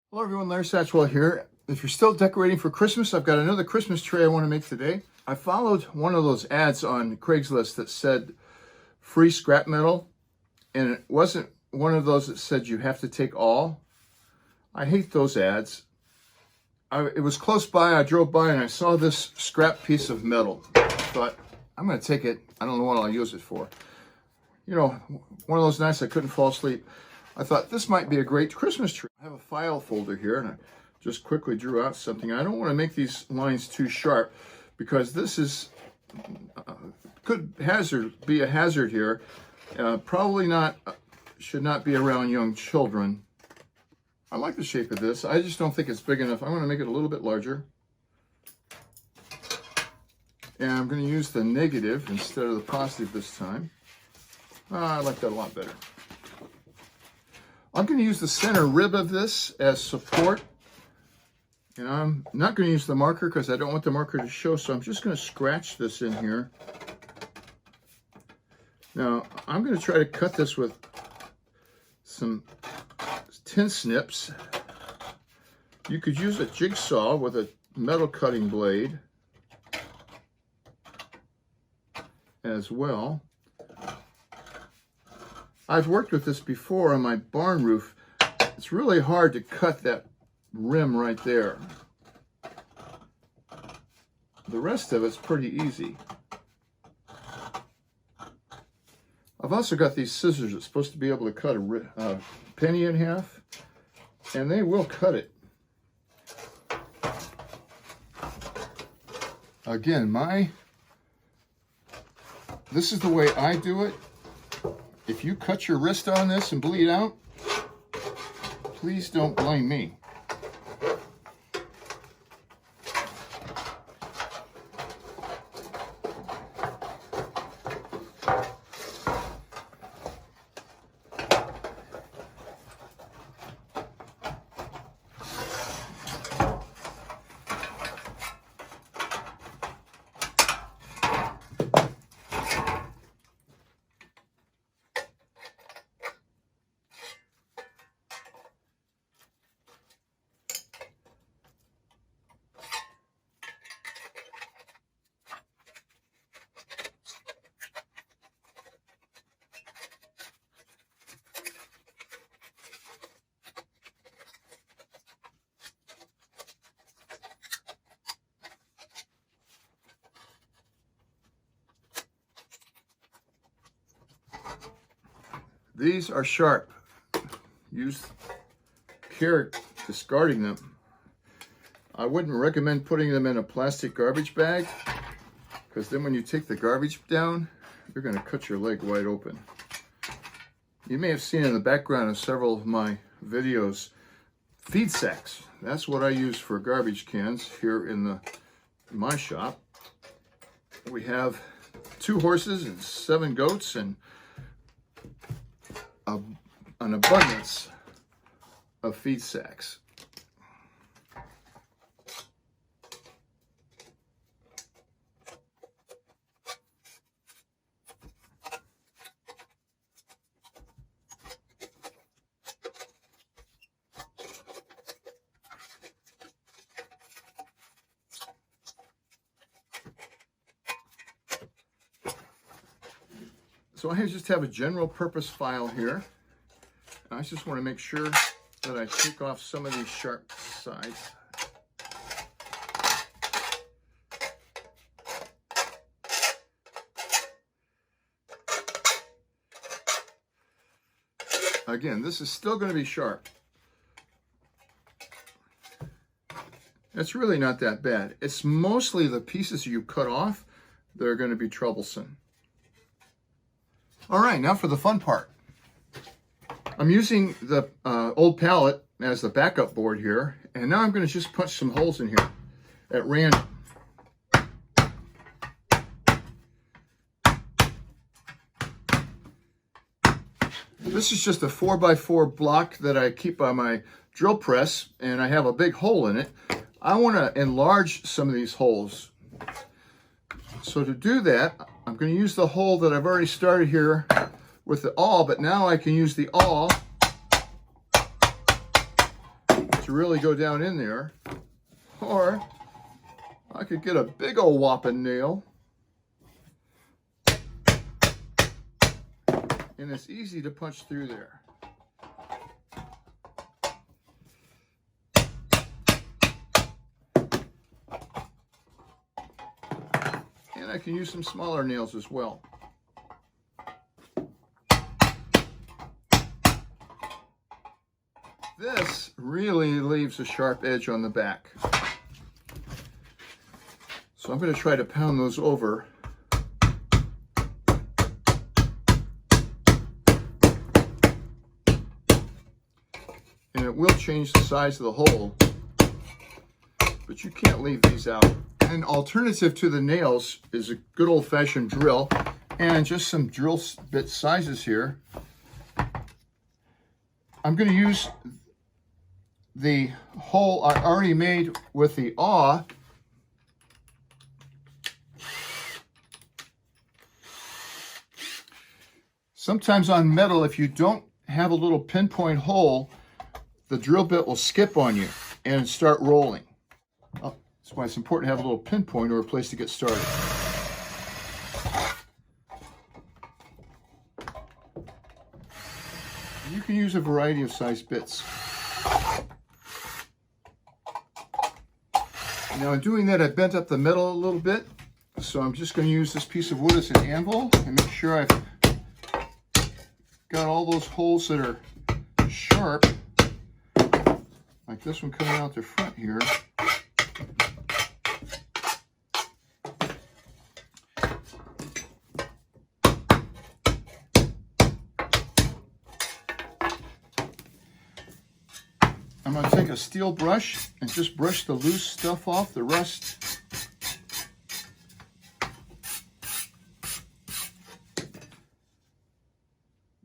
Hello everyone, Larry Satchwell here. If you're still decorating for Christmas, I've got another Christmas tree I want to make today. I followed one of those ads on Craigslist that said free scrap metal, and it wasn't one of those that said you have to take all. I hate those ads. It was close by, I drove by and I saw this scrap piece of metal. I thought, I'm going to take it. I don't know what I'll use it for. You know, one of those nights I couldn't fall asleep. I thought this might be a great Christmas tree. I have a file folder here and I just quickly drew out something. I don't want to make these lines too sharp because this is could be a hazard here. Probably not, should not be around young children. I like the shape of this. I just don't think it's big enough. I'm going to make it a little bit larger. And I'm going to use the negative instead of the positive this time. I like that a lot better. I'm going to use the center rib of this as support. And I'm not going to use the marker because I don't want the marker to show, so I'm just going to scratch this in here. Now, I'm going to try to cut this with some tin snips. You could use a jigsaw with a metal cutting blade as well. I've worked with this before on my barn roof. It's really hard to cut that rim right there. The rest of it's pretty easy. I've also got these scissors that's supposed to be able to cut a penny in half, and they will cut it. Again, this is the way I do it. If you cut your wrist on this and bleed out, please don't blame me. These are sharp. Use care discarding them. I wouldn't recommend putting them in a plastic garbage bag because then when you take the garbage down, you're going to cut your leg wide open. You may have seen in the background of several of my videos, feed sacks. That's what I use for garbage cans here in my shop. We have 2 horses and 7 goats and an abundance of feed sacks. So I just have a general purpose file here. I just want to make sure that I take off some of these sharp sides. Again, this is still going to be sharp. It's really not that bad. It's mostly the pieces you cut off that are going to be troublesome. All right, now for the fun part. I'm using the old pallet as the backup board here, and now I'm going to just punch some holes in here at random. This is just a 4x4 block that I keep on my drill press, and I have a big hole in it. I want to enlarge some of these holes. So to do that, I'm going to use the hole that I've already started here with the awl, but now I can use the awl to really go down in there. Or I could get a big old whopping nail. And it's easy to punch through there. And I can use some smaller nails as well. This really leaves a sharp edge on the back. So I'm going to try to pound those over. And it will change the size of the hole, but you can't leave these out. An alternative to the nails is a good old-fashioned drill, and just some drill bit sizes here. I'm going to use the hole I already made with the awl. Sometimes on metal, if you don't have a little pinpoint hole, the drill bit will skip on you and start rolling. Oh, that's why it's important to have a little pinpoint or a place to get started. You can use a variety of size bits. Now in doing that, I bent up the metal a little bit, so I'm just going to use this piece of wood as an anvil and make sure I've got all those holes that are sharp, like this one coming out the front here. I'm going to take a steel brush and just brush the loose stuff off, the rest.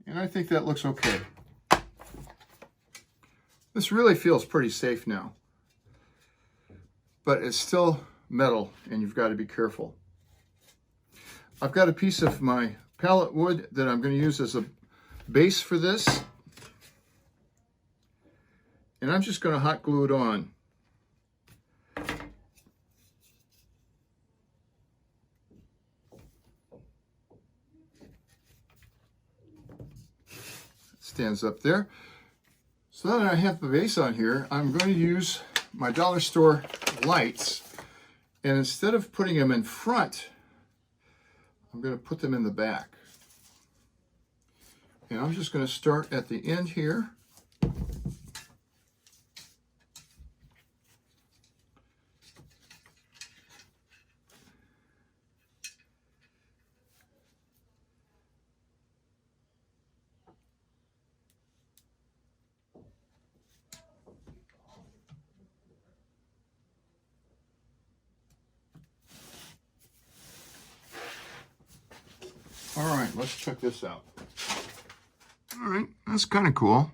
And I think that looks okay. This really feels pretty safe now, but it's still metal and you've got to be careful. I've got a piece of my pallet wood that I'm going to use as a base for this. And I'm just going to hot glue it on. Stands up there. So now that I have the base on here, I'm going to use my dollar store lights. And instead of putting them in front, I'm going to put them in the back. And I'm just going to start at the end here. All right, let's check this out. All right, that's kind of cool.